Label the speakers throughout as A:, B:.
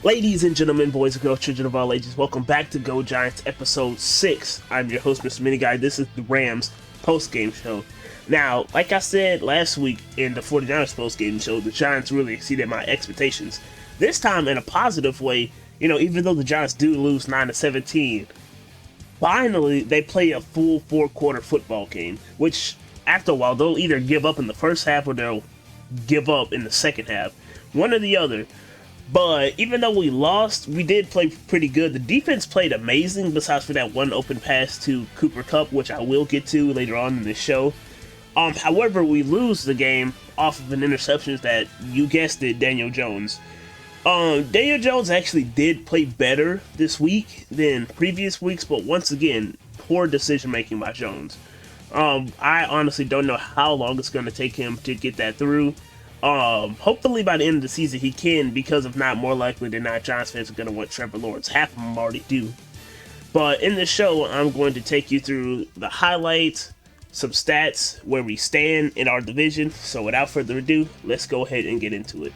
A: Ladies and gentlemen, boys and girls, children of all ages, welcome back to Go Giants episode 6. I'm your host, Mr. Miniguy. This is the Rams post-game show. Now, like I said last week in the 49ers post-game show, the Giants really exceeded my expectations. This time in a positive way, even though the Giants do lose 9-17, finally they play a full four-quarter football game, which after a while they'll either give up in the first half or they'll give up in the second half. One or the other. But even though we lost, we did play pretty good. The defense played amazing, besides for that one open pass to Cooper Kupp, which I will get to later on in the show. However, we lose the game off of an interception that, you guessed it, Daniel Jones. Daniel Jones actually did play better this week than previous weeks, but once again, poor decision making by Jones. I honestly don't know how long it's going to take him to get that through. Hopefully by the end of the season he can, because if not, more likely than not, Giants fans are going to want Trevor Lawrence. Half of them already do. But in this show, I'm going to take you through the highlights, some stats, where we stand in our division. So without further ado, let's go ahead and get into it.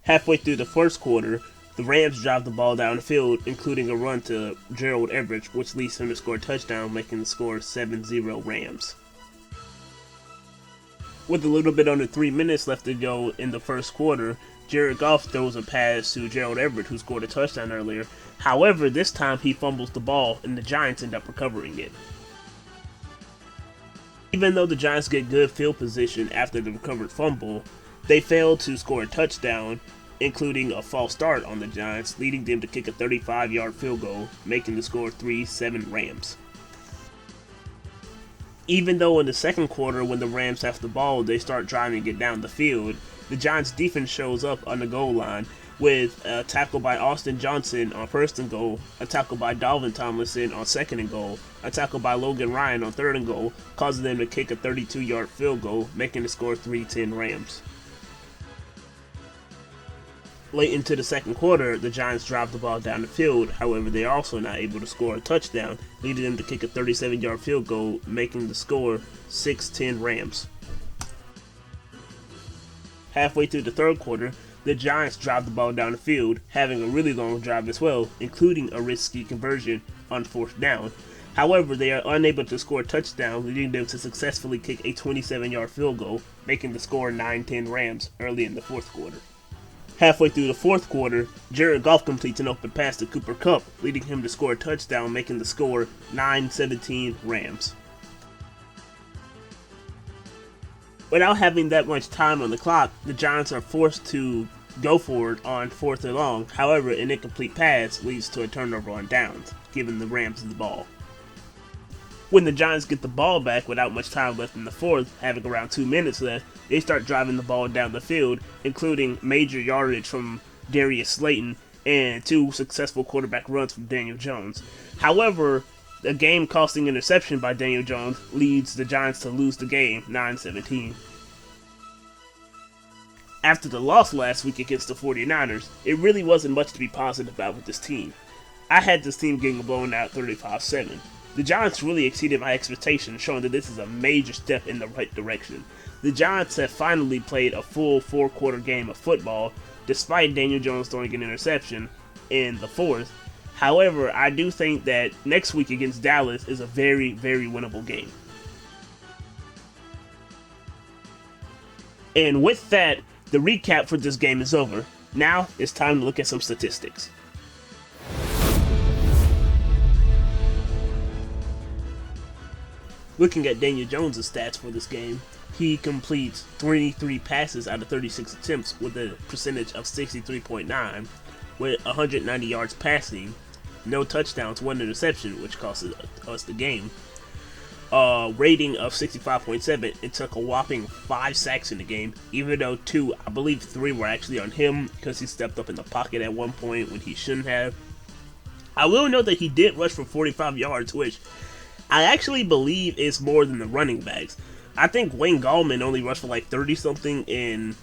A: Halfway through the first quarter, the Rams drive the ball down the field, including a run to Gerald Everett, which leads him to score a touchdown, making the score 7-0 Rams. With a little bit under 3 minutes left to go in the first quarter, Jared Goff throws a pass to Gerald Everett, who scored a touchdown earlier. However, this time he fumbles the ball, and the Giants end up recovering it. Even though the Giants get good field position after the recovered fumble, they fail to score a touchdown, including a false start on the Giants, leading them to kick a 35-yard field goal, making the score 3-7 Rams. Even though in the second quarter, when the Rams have the ball, they start driving it down the field, the Giants' defense shows up on the goal line with a tackle by Austin Johnson on first and goal, a tackle by Dalvin Tomlinson on second and goal, a tackle by Logan Ryan on third and goal, causing them to kick a 32-yard field goal, making the score 3-10 Rams. Late into the second quarter, the Giants drive the ball down the field. However, they are also not able to score a touchdown, leading them to kick a 37-yard field goal, making the score 6-10 Rams. Halfway through the third quarter, the Giants drive the ball down the field, having a really long drive as well, including a risky conversion on fourth down. However, they are unable to score a touchdown, leading them to successfully kick a 27-yard field goal, making the score 9-10 Rams early in the fourth quarter. Halfway through the fourth quarter, Jared Goff completes an open pass to Cooper Kupp, leading him to score a touchdown, making the score 9-17 Rams. Without having that much time on the clock, the Giants are forced to go for it on fourth and long. However, an incomplete pass leads to a turnover on downs, giving the Rams the ball. When the Giants get the ball back without much time left in the fourth, having around 2 minutes left, they start driving the ball down the field, including major yardage from Darius Slayton and 2 successful quarterback runs from Daniel Jones. However, a game-costing interception by Daniel Jones leads the Giants to lose the game 9-17. After the loss last week against the 49ers, it really wasn't much to be positive about with this team. I had this team getting blown out 35-7. The Giants really exceeded my expectations, showing that this is a major step in the right direction. The Giants have finally played a full four-quarter game of football, despite Daniel Jones throwing an interception in the fourth. However, I do think that next week against Dallas is a very, very winnable game. And with that, the recap for this game is over. Now, it's time to look at some statistics. Looking at Daniel Jones' stats for this game, he completes 23 passes out of 36 attempts with a percentage of 63.9, with 190 yards passing, no touchdowns, 1 interception, which cost us the game. Rating of 65.7. It took a whopping 5 sacks in the game, even though 2, I believe 3 were actually on him because he stepped up in the pocket at one point when he shouldn't have. I will note that he did rush for 45 yards, which I actually believe is more than the running backs. I think Wayne Gallman only rushed for like 30-something, and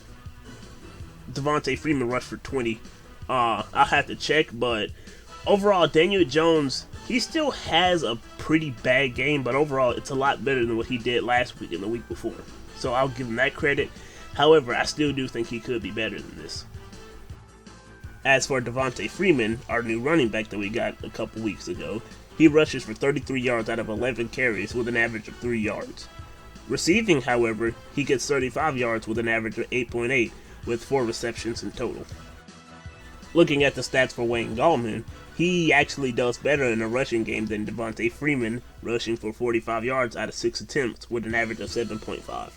A: Devonta Freeman rushed for 20. I'll have to check, but overall, Daniel Jones, he still has a pretty bad game, but overall, it's a lot better than what he did last week and the week before. so I'll give him that credit. However, I still do think he could be better than this. As for Devonta Freeman, our new running back that we got a couple weeks ago, he rushes for 33 yards out of 11 carries with an average of 3 yards. Receiving, however, he gets 35 yards with an average of 8.8 with 4 receptions in total. Looking at the stats for Gallman, he actually does better in a rushing game than Devonta Freeman, rushing for 45 yards out of 6 attempts with an average of 7.5.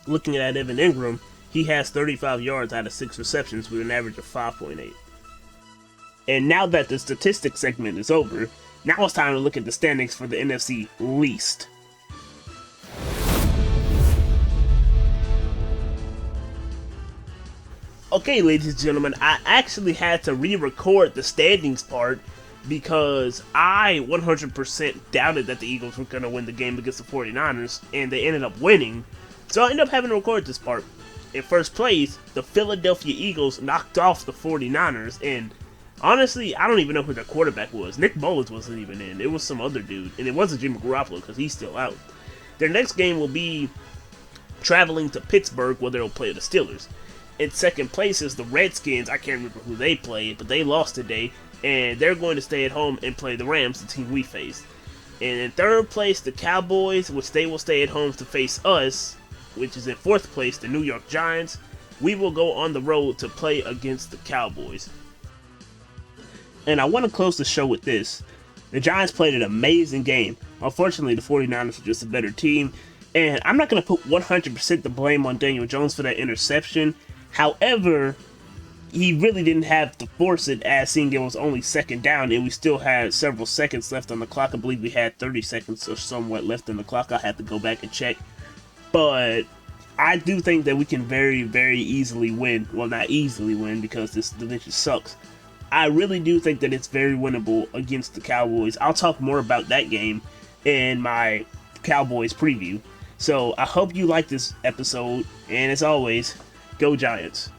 A: Looking at Evan ENGRAM, he has 35 yards out of 6 receptions with an average of 5.8. And now that the statistics segment is over, now it's time to look at the standings for the NFC least. Okay, ladies and gentlemen, I actually had to re-record the standings part because I 100% doubted that the Eagles were going to win the game against the 49ers, and they ended up winning. So I ended up having to record this part. In first place, the Philadelphia Eagles knocked off the 49ers, and honestly, I don't even know who their quarterback was. Nick Mullins wasn't even in. It was some other dude, and it wasn't Jimmy Garoppolo because he's still out. Their next game will be traveling to Pittsburgh, where they'll play the Steelers. In second place is the Redskins. I can't remember who they played, but they lost today, and they're going to stay at home and play the Rams, the team we faced. And in third place, the Cowboys, which they will stay at home to face us, which is in fourth place, the New York Giants. We will go on the road to play against the Cowboys. And I want to close the show with this. The Giants played an amazing game. Unfortunately, the 49ers are just a better team. And I'm not going to put 100% the blame on Daniel Jones for that interception. However, he really didn't have to force it, as seeing it was only second down and we still had several seconds left on the clock. I believe we had 30 seconds or somewhat left on the clock. I had to go back and check. But I do think that we can very, very easily win. Well, not easily win because this division sucks. I really do think that it's very winnable against the Cowboys. I'll talk more about that game in my Cowboys preview. So I hope you like this episode. And as always, go Giants.